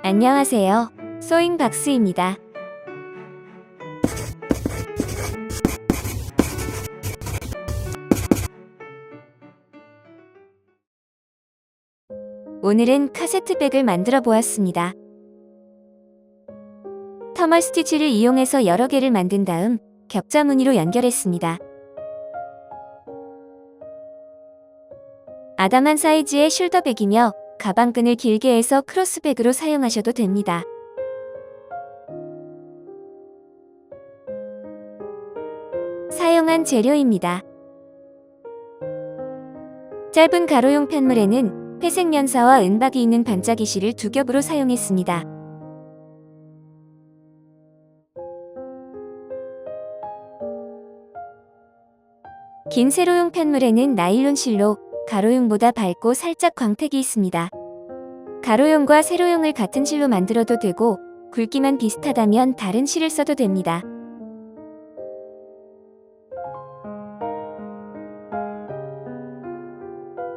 안녕하세요. 소잉박스입니다. 오늘은 카세트백을 만들어 보았습니다. 터멀 스티치를 이용해서 여러 개를 만든 다음 격자 무늬로 연결했습니다. 아담한 사이즈의 숄더백이며 가방끈을 길게 해서 크로스백으로 사용하셔도 됩니다. 사용한 재료입니다. 짧은 가로용 펜물에는 회색 연사와 은박이 있는 반짝이 실을 두 겹으로 사용했습니다. 긴 세로용 펜물에는 나일론 실로 가로용보다 밝고 살짝 광택이 있습니다. 가로용과 세로용을 같은 실로 만들어도 되고 굵기만 비슷하다면 다른 실을 써도 됩니다.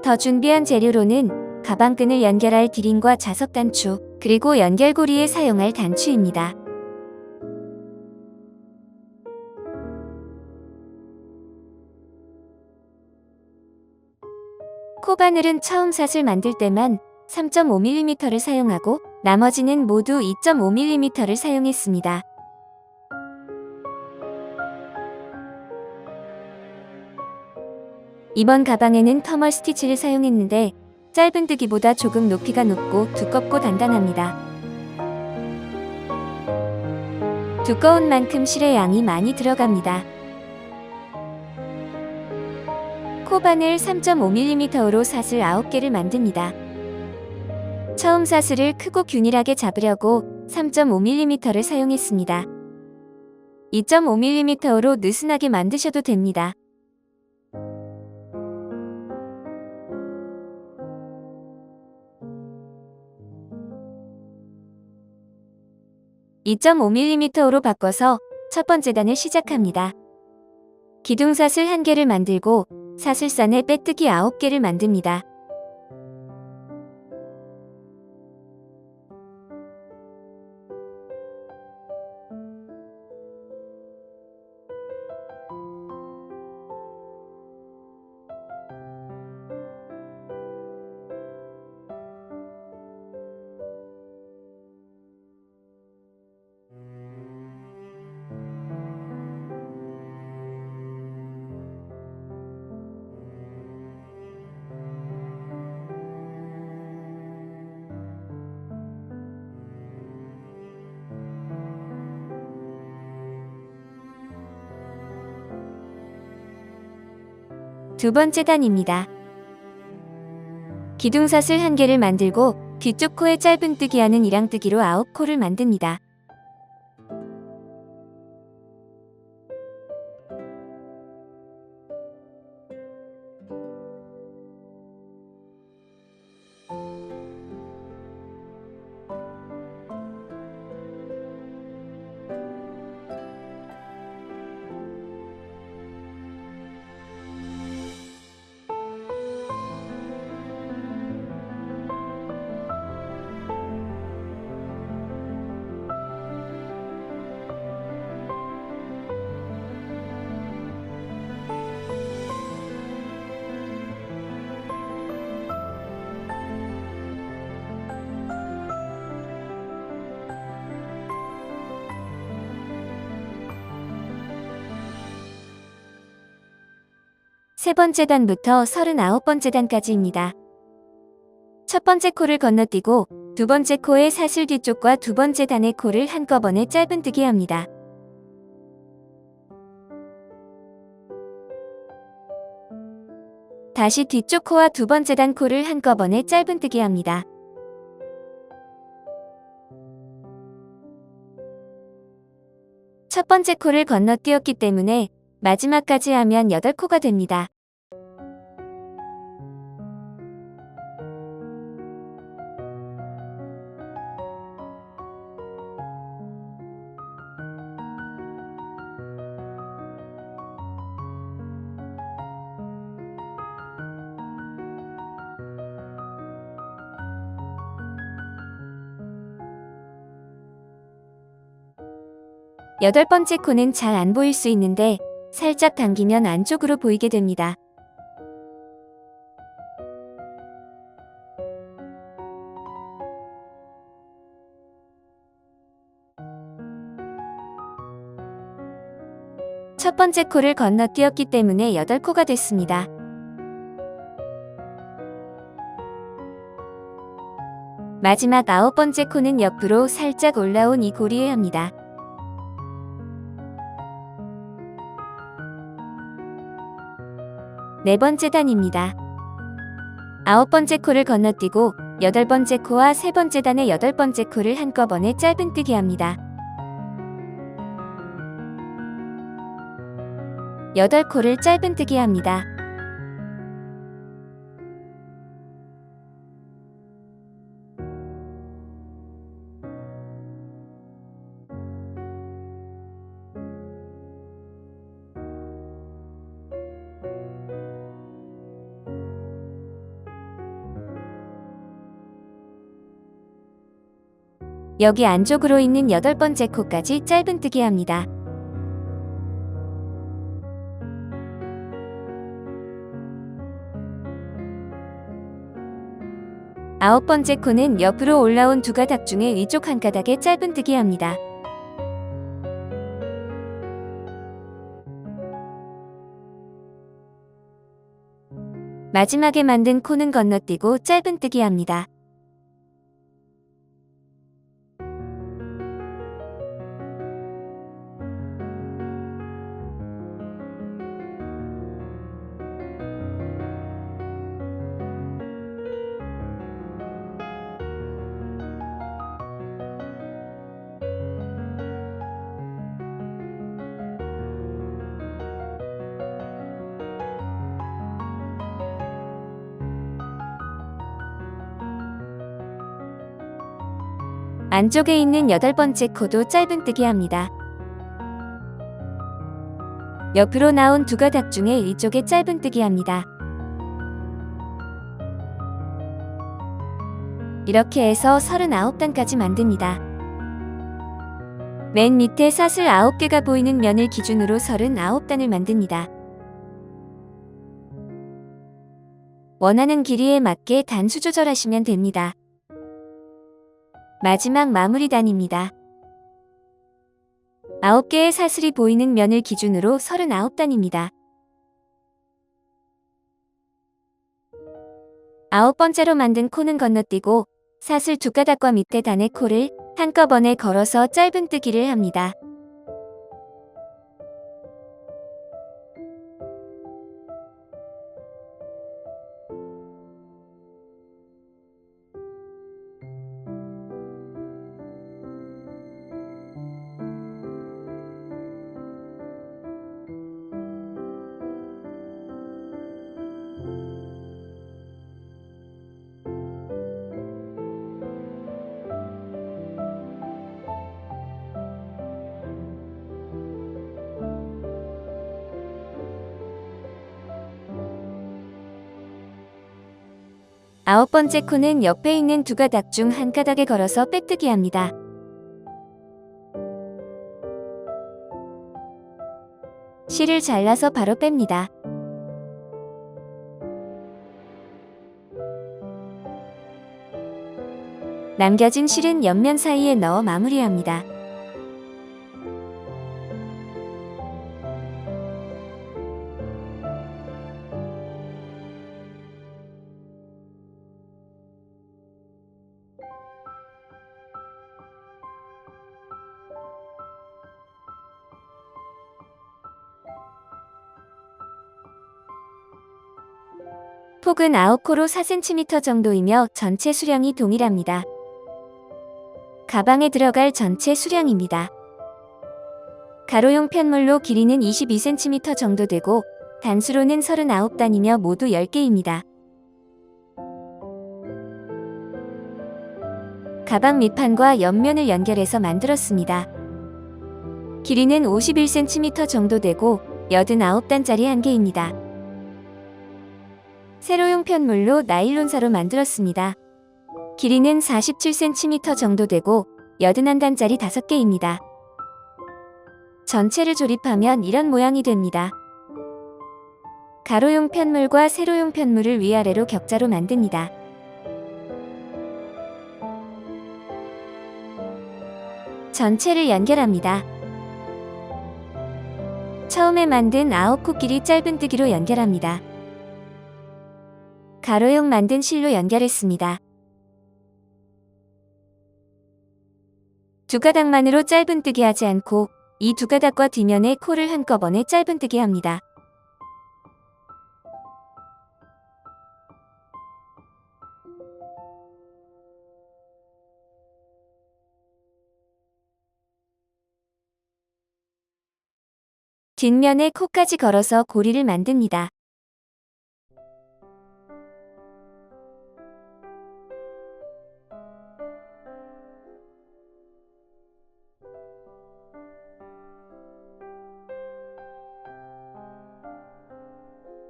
더 준비한 재료로는 가방끈을 연결할 디링과 자석 단추, 그리고 연결고리에 사용할 단추입니다. 코바늘은 처음 삿을 만들 때만 3.5mm를 사용하고 나머지는 모두 2.5mm를 사용했습니다. 이번 가방에는 터멀 스티치를 사용했는데 짧은뜨기보다 조금 높이가 높고 두껍고 단단합니다. 두꺼운 만큼 실의 양이 많이 들어갑니다. 코바늘 3.5mm로 삿을 9개를 만듭니다. 처음 사슬을 크고 균일하게 잡으려고 3.5mm를 사용했습니다. 2.5mm로 느슨하게 만드셔도 됩니다. 2.5mm로 바꿔서 첫 번째 단을 시작합니다. 기둥사슬 1개를 만들고 사슬선에 빼뜨기 9개를 만듭니다. 두 번째 단입니다. 기둥사슬 1개를 만들고 뒤쪽 코에 짧은뜨기 하는 이랑뜨기로 9코를 만듭니다. 세 번째 단부터 39번째 단까지입니다. 첫 번째 코를 건너뛰고 두 번째 코의 사슬 뒤쪽과 두 번째 단의 코를 한꺼번에 짧은뜨기 합니다. 다시 뒤쪽 코와 두 번째 단 코를 한꺼번에 짧은뜨기 합니다. 첫 번째 코를 건너뛰었기 때문에 마지막까지 하면 8코가 됩니다. 8번째 코는 잘 안 보일 수 있는데 살짝 당기면 안쪽으로 보이게 됩니다. 첫 번째 코를 건너뛰었기 때문에 8코가 됐습니다. 마지막 9번째 코는 옆으로 살짝 올라온 이 고리에 합니다. 네 번째 단입니다. 9번째 코를 건너뛰고 8번째 코와 세 번째 단의 8번째 코를 한꺼번에 짧은뜨기 합니다. 8코를 짧은뜨기 합니다. 여기 안쪽으로 있는 8번째 코까지 짧은뜨기 합니다. 아홉 번째 코는 옆으로 올라온 두 가닥 중에 위쪽 한 가닥에 짧은뜨기 합니다. 마지막에 만든 코는 건너뛰고 짧은뜨기 합니다. 안쪽에 있는 8번째 코도 짧은뜨기 합니다. 옆으로 나온 두 가닥 중에 위쪽에 짧은뜨기 합니다. 이렇게 해서 39단까지 만듭니다. 맨 밑에 사슬 9개가 보이는 면을 기준으로 39단을 만듭니다. 원하는 길이에 맞게 단수 조절하시면 됩니다. 마지막 마무리 단입니다. 9개의 사슬이 보이는 면을 기준으로 39단입니다. 9번째로 만든 코는 건너뛰고 사슬 두 가닥과 밑에 단의 코를 한꺼번에 걸어서 짧은뜨기를 합니다. 아홉 번째 코는 옆에 있는 두 가닥 중 한 가닥에 걸어서 빼뜨기 합니다. 실을 잘라서 바로 뺍니다. 남겨진 실은 옆면 사이에 넣어 마무리합니다. 폭은 9코로 4cm 정도이며 전체 수량이 동일합니다. 가방에 들어갈 전체 수량입니다. 가로용 편물로 길이는 22cm 정도 되고 단수로는 39단이며 모두 10개입니다. 가방 밑판과 옆면을 연결해서 만들었습니다. 길이는 51cm 정도 되고 89단짜리 한 개입니다. 세로용 편물로 나일론사로 만들었습니다. 길이는 47cm 정도 되고 81단짜리 5개입니다. 전체를 조립하면 이런 모양이 됩니다. 가로용 편물과 세로용 편물을 위아래로 격자로 만듭니다. 전체를 연결합니다. 처음에 만든 9코끼리 짧은뜨기로 연결합니다. 가로용 만든 실로 연결했습니다. 두 가닥만으로 짧은뜨기 하지 않고 이 두 가닥과 뒷면에 코를 한꺼번에 짧은뜨기 합니다. 뒷면에 코까지 걸어서 고리를 만듭니다.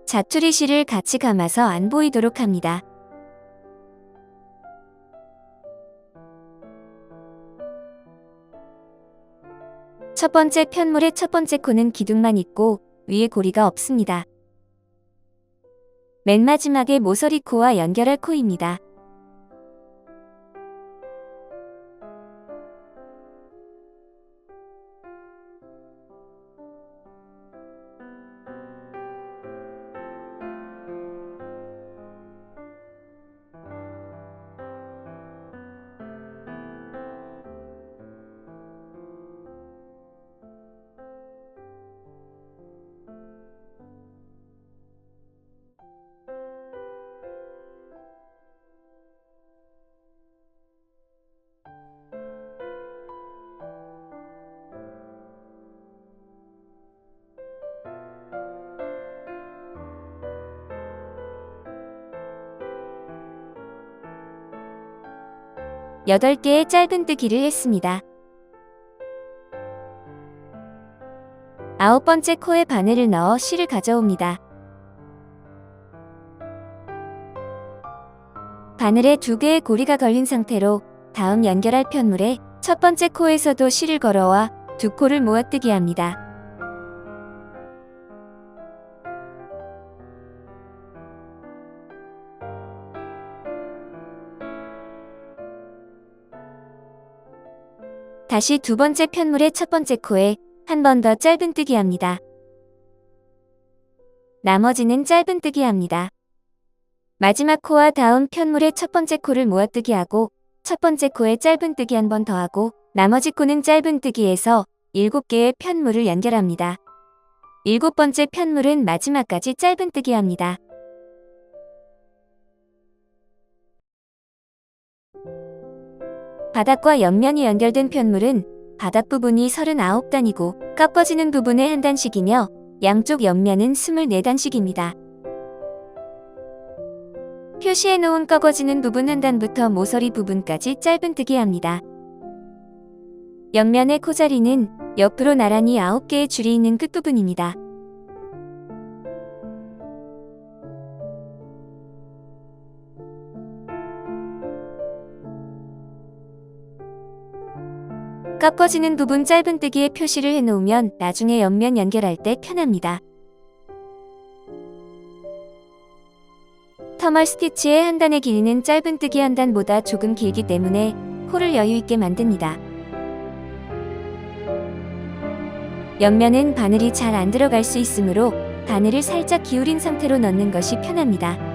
자투리 실을 같이 감아서 안 보이도록 합니다. 첫 번째 편물의 첫 번째 코는 기둥만 있고 위에 고리가 없습니다. 맨 마지막에 모서리 코와 연결할 코입니다. 여덟 개의 짧은뜨기를 했습니다. 아홉 번째 코에 바늘을 넣어 실을 가져옵니다. 바늘에 두 개의 고리가 걸린 상태로 다음 연결할 편물에 첫 번째 코에서도 실을 걸어와 두 코를 모아뜨기 합니다. 다시 두 번째 편물의 첫 번째 코에 한 번 더 짧은뜨기 합니다. 나머지는 짧은뜨기 합니다. 마지막 코와 다음 편물의 첫 번째 코를 모아뜨기 하고 첫 번째 코에 짧은뜨기 한 번 더 하고 나머지 코는 짧은뜨기해서 7개의 편물을 연결합니다. 일곱 번째 편물은 마지막까지 짧은뜨기 합니다. 바닥과 옆면이 연결된 편물은 바닥 부분이 39단이고 꺾어지는 부분에 한 단씩이며 양쪽 옆면은 24단씩입니다. 표시해 놓은 꺾어지는 부분 한 단부터 모서리 부분까지 짧은뜨기 합니다. 옆면의 코자리는 옆으로 나란히 9개의 줄이 있는 끝부분입니다. 꺾어지는 부분 짧은뜨기에 표시를 해놓으면 나중에 옆면 연결할 때 편합니다. 터멀 스티치의 한 단의 길이는 짧은뜨기 한 단보다 조금 길기 때문에 코를 여유있게 만듭니다. 옆면은 바늘이 잘 안 들어갈 수 있으므로 바늘을 살짝 기울인 상태로 넣는 것이 편합니다.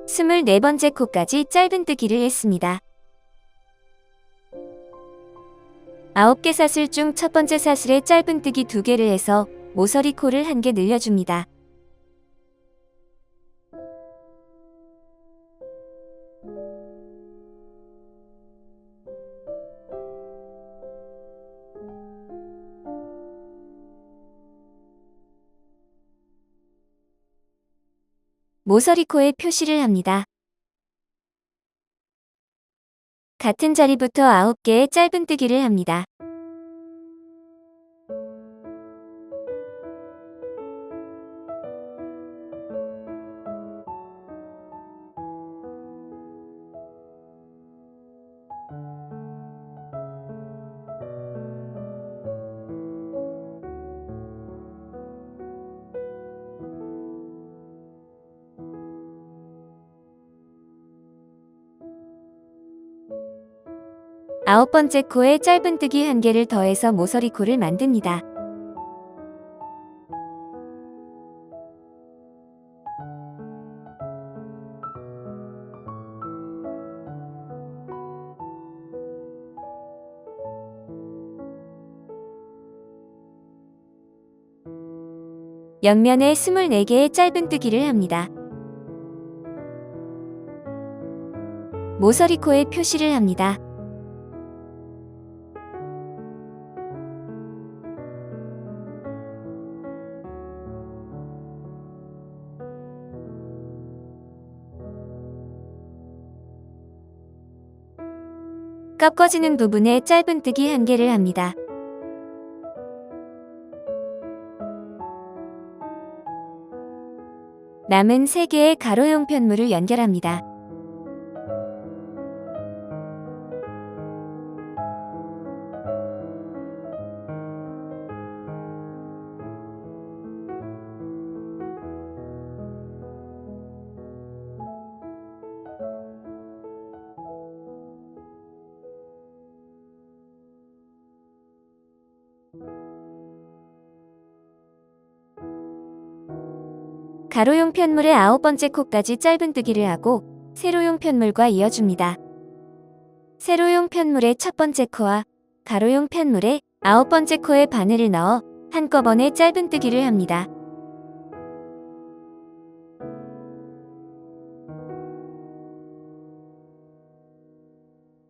스물네 번째 코까지 짧은뜨기를 했습니다. 9개 사슬 중 첫 번째 사슬에 짧은뜨기 2개를 해서 모서리 코를 1개 늘려줍니다. 모서리 코에 표시를 합니다. 같은 자리부터 9개의 짧은뜨기를 합니다. 9번째 코에 짧은뜨기 1개를 더해서 모서리 코를 만듭니다. 옆면에 24개의 짧은뜨기를 합니다. 모서리 코에 표시를 합니다. 꺾어지는 부분에 짧은뜨기 1개를 합니다. 남은 3개의 가로용 편물을 연결합니다. 가로용 편물의 9번째 코까지 짧은뜨기를 하고 세로용 편물과 이어줍니다. 세로용 편물의 첫 번째 코와 가로용 편물의 9번째 코에 바늘을 넣어 한꺼번에 짧은뜨기를 합니다.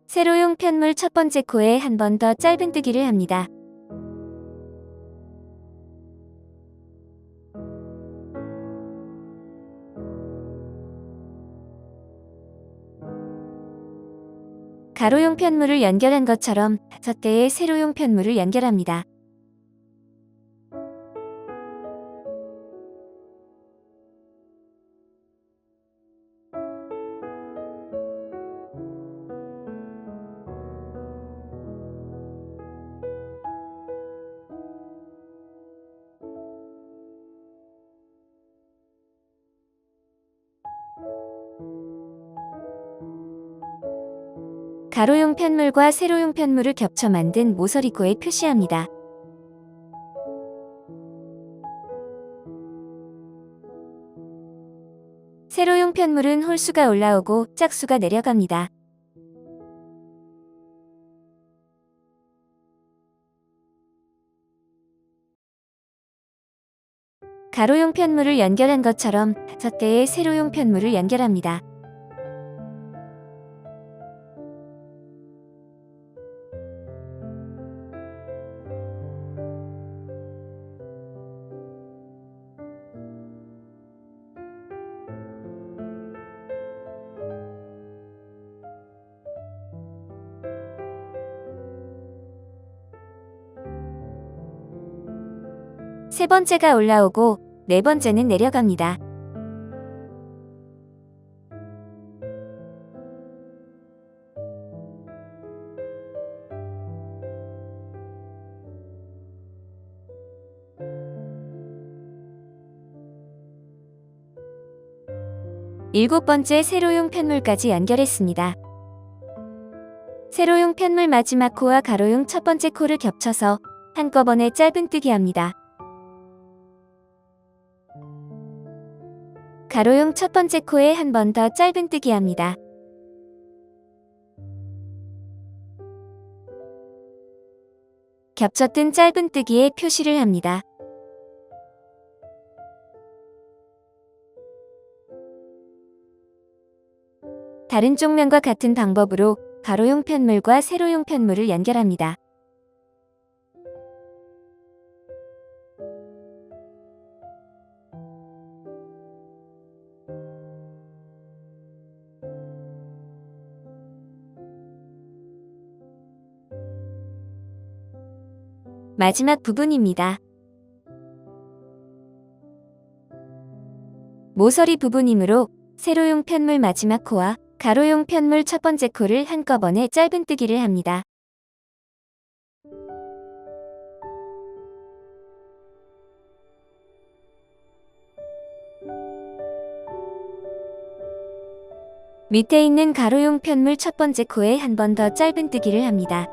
세로용 편물 첫 번째 코에 한 번 더 짧은뜨기를 합니다. 가로용 편물을 연결한 것처럼 5개의 세로용 편물을 연결합니다. 가로용 편물과 세로용 편물을 겹쳐 만든 모서리 코에 표시합니다. 세로용 편물은 홀수가 올라오고 짝수가 내려갑니다. 가로용 편물을 연결한 것처럼 5개의 세로용 편물을 연결합니다. 세 번째가 올라오고 네 번째는 내려갑니다. 일곱 번째 세로용 편물까지 연결했습니다. 세로용 편물 마지막 코와 가로용 첫 번째 코를 겹쳐서 한꺼번에 짧은뜨기 합니다. 가로용 첫 번째 코에 한 번 더 짧은뜨기 합니다. 겹쳤던 짧은뜨기에 표시를 합니다. 다른 쪽면과 같은 방법으로 가로용 편물과 세로용 편물을 연결합니다. 마지막 부분입니다. 모서리 부분이므로 세로용 편물 마지막 코와 가로용 편물 첫 번째 코를 한꺼번에 짧은뜨기를 합니다. 밑에 있는 가로용 편물 첫 번째 코에 한 번 더 짧은뜨기를 합니다.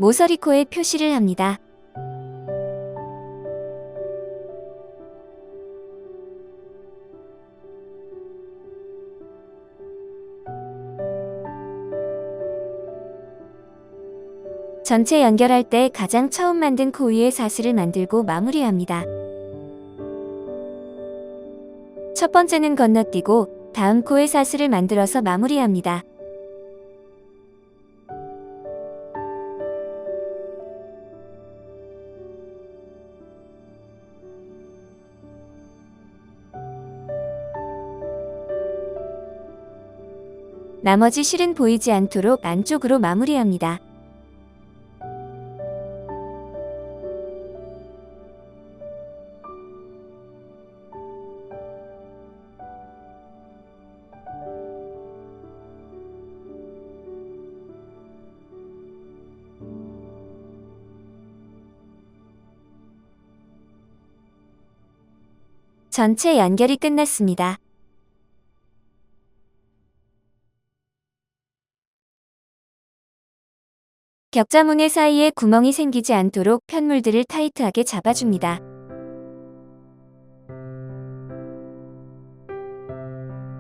모서리코에 표시를 합니다. 전체 연결할 때 가장 처음 만든 코 위에 사슬을 만들고 마무리합니다. 첫 번째는 건너뛰고 다음 코에 사슬을 만들어서 마무리합니다. 나머지 실은 보이지 않도록 안쪽으로 마무리합니다. 전체 연결이 끝났습니다. 격자무늬 사이에 구멍이 생기지 않도록 편물들을 타이트하게 잡아줍니다.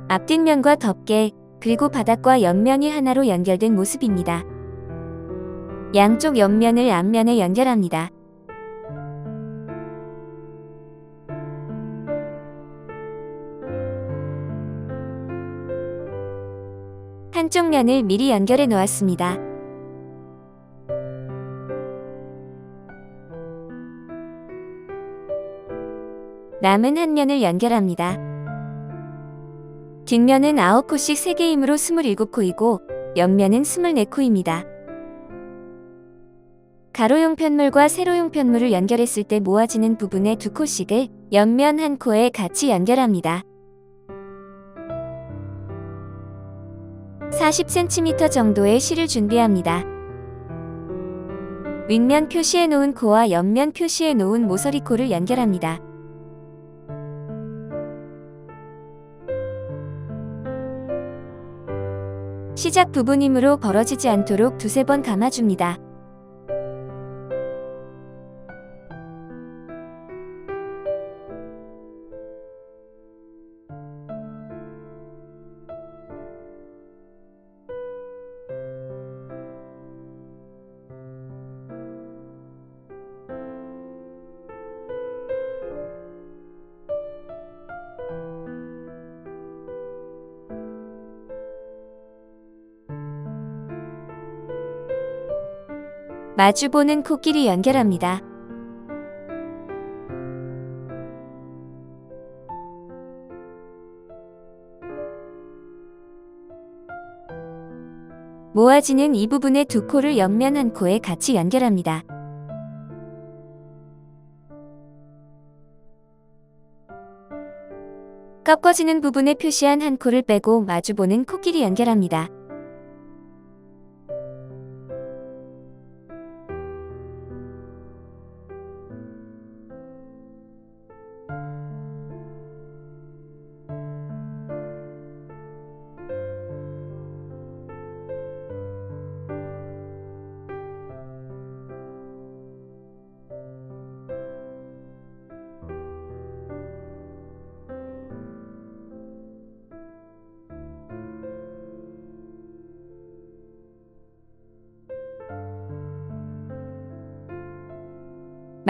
앞뒷면과 덮개, 그리고 바닥과 옆면이 하나로 연결된 모습입니다. 양쪽 옆면을 앞면에 연결합니다. 한쪽 면을 미리 연결해 놓았습니다. 남은 한 면을 연결합니다. 뒷면은 9코씩 3개이므로 27코이고 옆면은 24코입니다. 가로용 편물과 세로용 편물을 연결했을 때 모아지는 부분의 2코씩을 옆면 1코에 같이 연결합니다. 40cm 정도의 실을 준비합니다. 윗면 표시해 놓은 코와 옆면 표시해 놓은 모서리코를 연결합니다. 시작 부분이므로 벌어지지 않도록 2~3번 감아줍니다. 마주보는 코끼리 연결합니다. 모아지는 이 부분의 2코를 옆면 1코에 같이 연결합니다. 꺾어지는 부분에 표시한 1코를 빼고 마주보는 코끼리 연결합니다.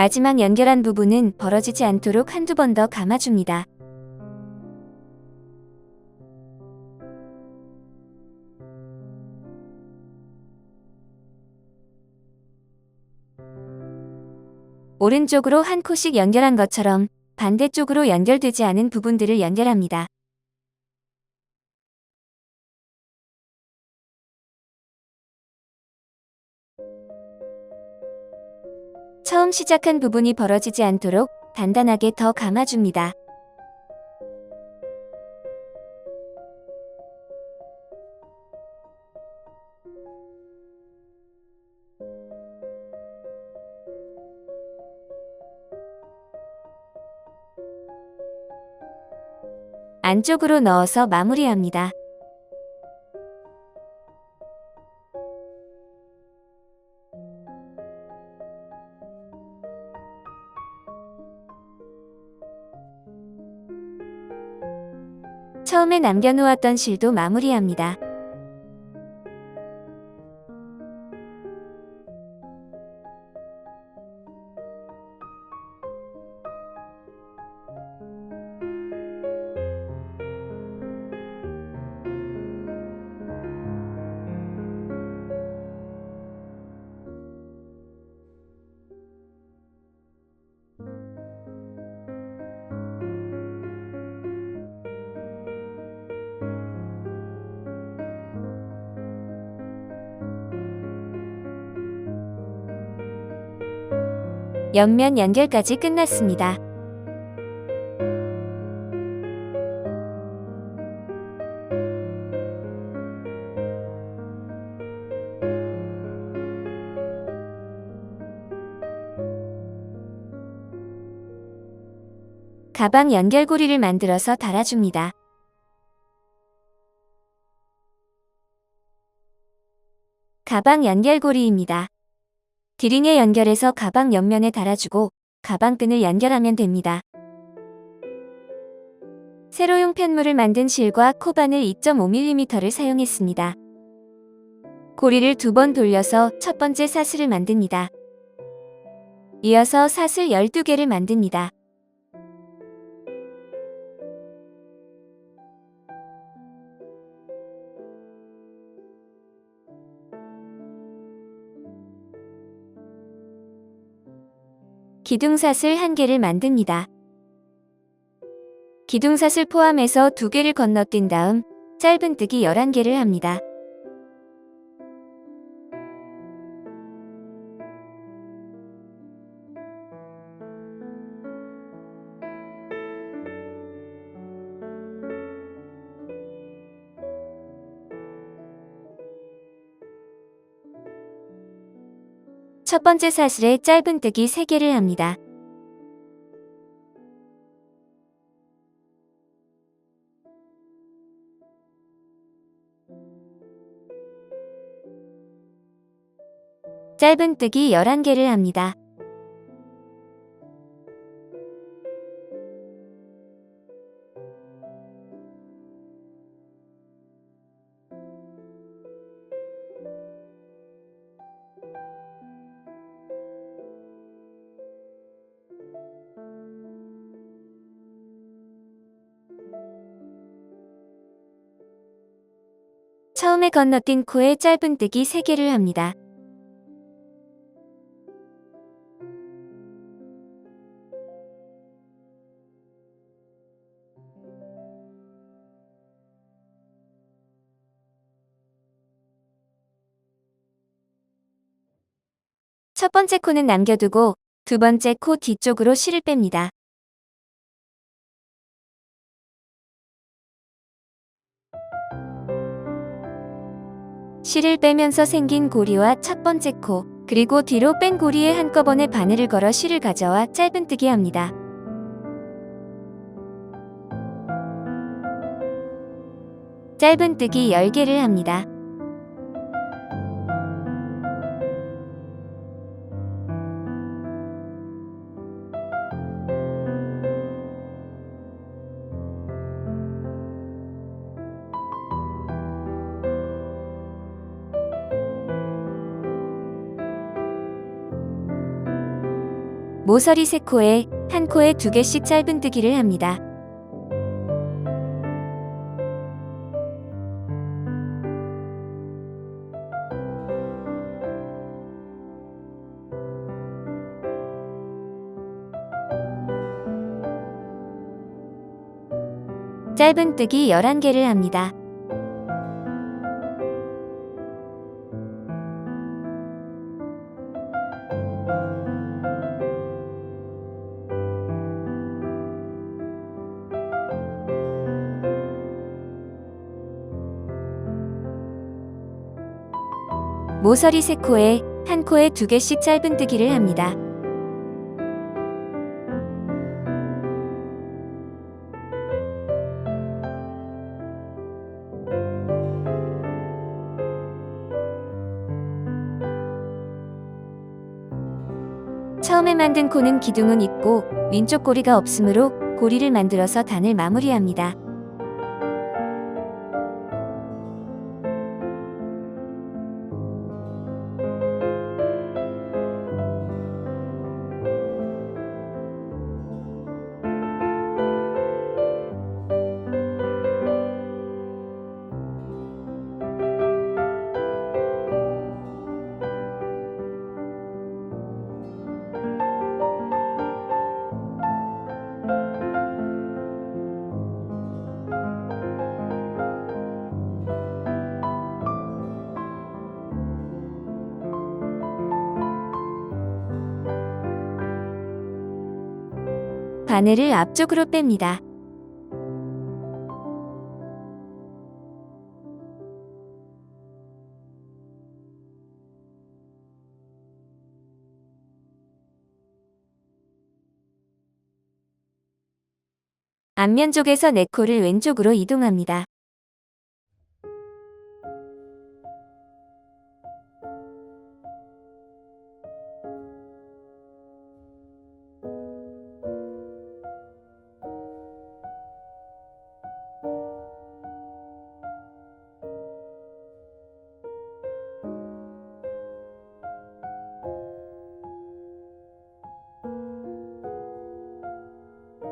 마지막 연결한 부분은 벌어지지 않도록 한두 번 더 감아줍니다. 오른쪽으로 1코씩 연결한 것처럼 반대쪽으로 연결되지 않은 부분들을 연결합니다. 처음 시작한 부분이 벌어지지 않도록 단단하게 더 감아줍니다. 안쪽으로 넣어서 마무리합니다. 처음에 남겨놓았던 실도 마무리합니다. 옆면 연결까지 끝났습니다. 가방 연결고리를 만들어서 달아줍니다. 가방 연결고리입니다. 드링에 연결해서 가방 옆면에 달아주고 가방끈을 연결하면 됩니다. 세로용 펜물을 만든 실과 코바늘 2.5mm를 사용했습니다. 고리를 2번 돌려서 첫 번째 사슬을 만듭니다. 이어서 사슬 12개를 만듭니다. 기둥사슬 1개를 만듭니다. 기둥사슬 포함해서 2개를 건너뛴 다음 짧은뜨기 11개를 합니다. 첫 번째 사슬에 짧은뜨기 3개를 합니다. 짧은뜨기 11개를 합니다. 처음에 건너뛴 코에 짧은뜨기 3개를 합니다. 첫 번째 코는 남겨두고 두 번째 코 뒤쪽으로 실을 뺍니다. 실을 빼면서 생긴 고리와 첫 번째 코, 그리고 뒤로 뺀 고리에 한꺼번에 바늘을 걸어 실을 가져와 짧은뜨기 합니다. 짧은뜨기 10개를 합니다. 모서리 3코에 한 코에 2개씩 짧은뜨기를 합니다. 짧은뜨기 11개를 합니다. 모서리 3코에 한 코에 2개씩 짧은뜨기를 합니다. 처음에 만든 코는 기둥은 있고 왼쪽 고리가 없으므로 고리를 만들어서 단을 마무리합니다. 바늘을 앞쪽으로 뺍니다. 앞면 쪽에서 4코를 왼쪽으로 이동합니다.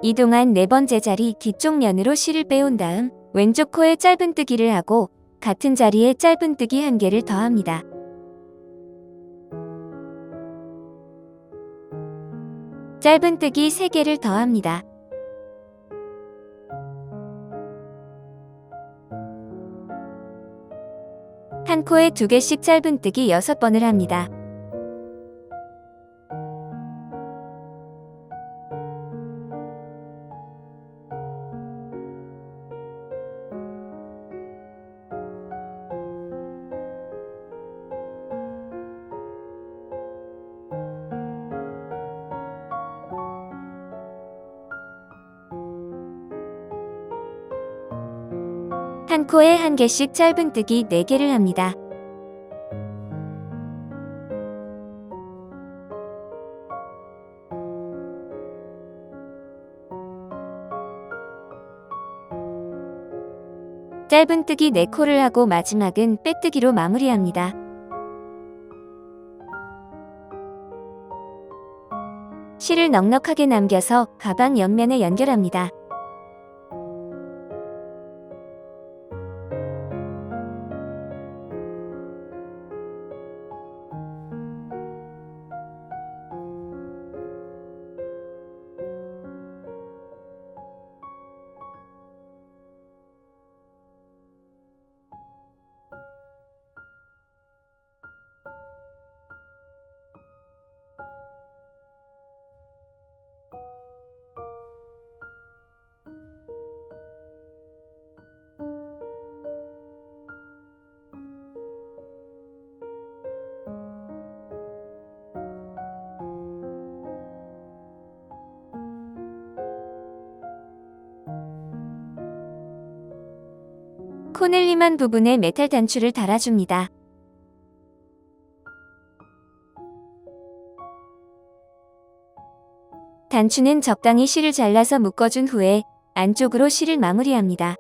이동한 4번째 자리 뒤쪽 면으로 실을 빼온 다음 왼쪽 코에 짧은뜨기를 하고 같은 자리에 짧은뜨기 1개를 더합니다. 짧은뜨기 3개를 더합니다. 한 코에 2개씩 짧은뜨기 6번을 합니다. 한 코에 1개씩 짧은뜨기 4개를 합니다. 짧은뜨기 4코를 하고 마지막은 빼뜨기로 마무리합니다. 실을 넉넉하게 남겨서 가방 옆면에 연결합니다. 코넬림한 부분에 메탈 단추를 달아줍니다. 단추는 적당히 실을 잘라서 묶어준 후에 안쪽으로 실을 마무리합니다.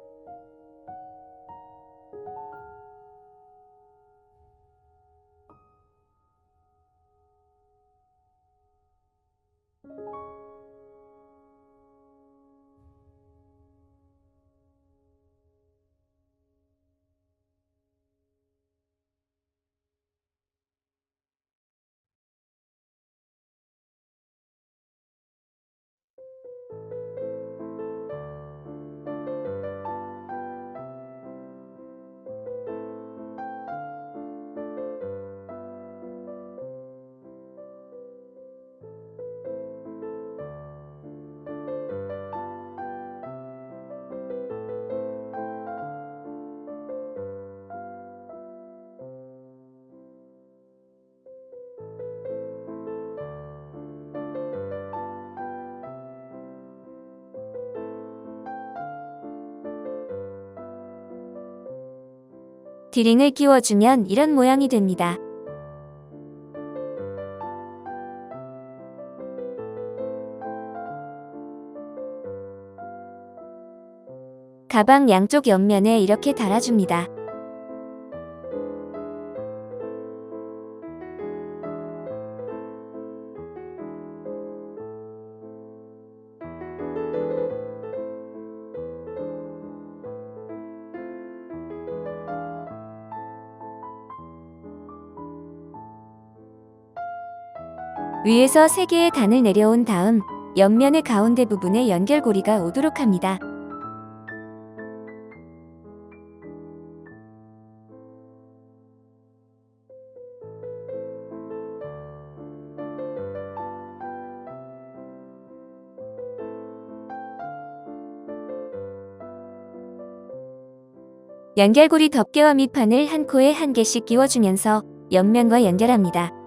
디링을 끼워주면 이런 모양이 됩니다. 가방 양쪽 옆면에 이렇게 달아줍니다. 위에서 3개의 단을 내려온 다음 옆면의 가운데 부분에 연결고리가 오도록 합니다. 연결고리 덮개와 밑판을 한 코에 1개씩 끼워주면서 옆면과 연결합니다.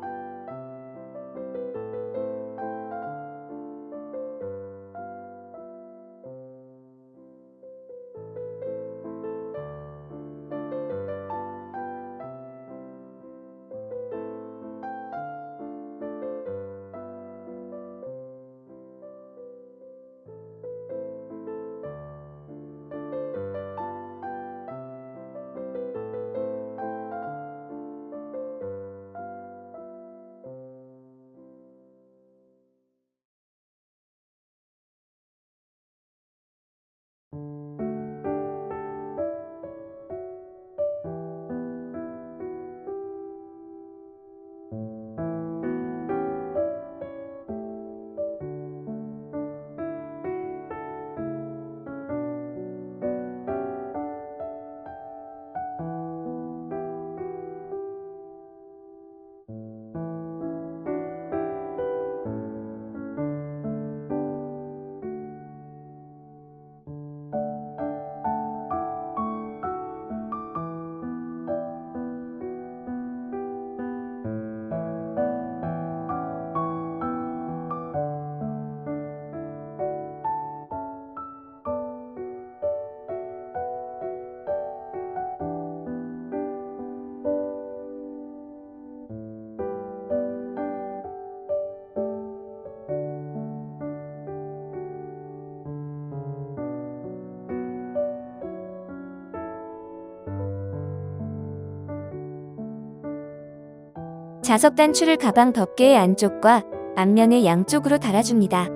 자석 단추를 가방 덮개의 안쪽과 앞면의 양쪽으로 달아줍니다.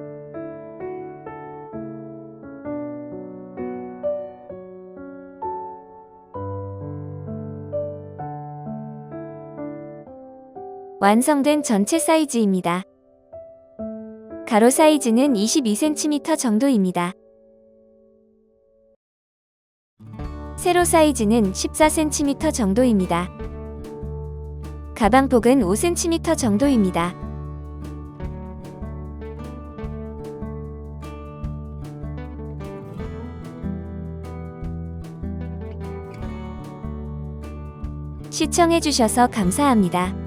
완성된 전체 사이즈입니다. 가로 사이즈는 22cm 정도입니다. 세로 사이즈는 14cm 정도입니다. 가방 폭은 5cm 정도입니다. 시청해주셔서 감사합니다.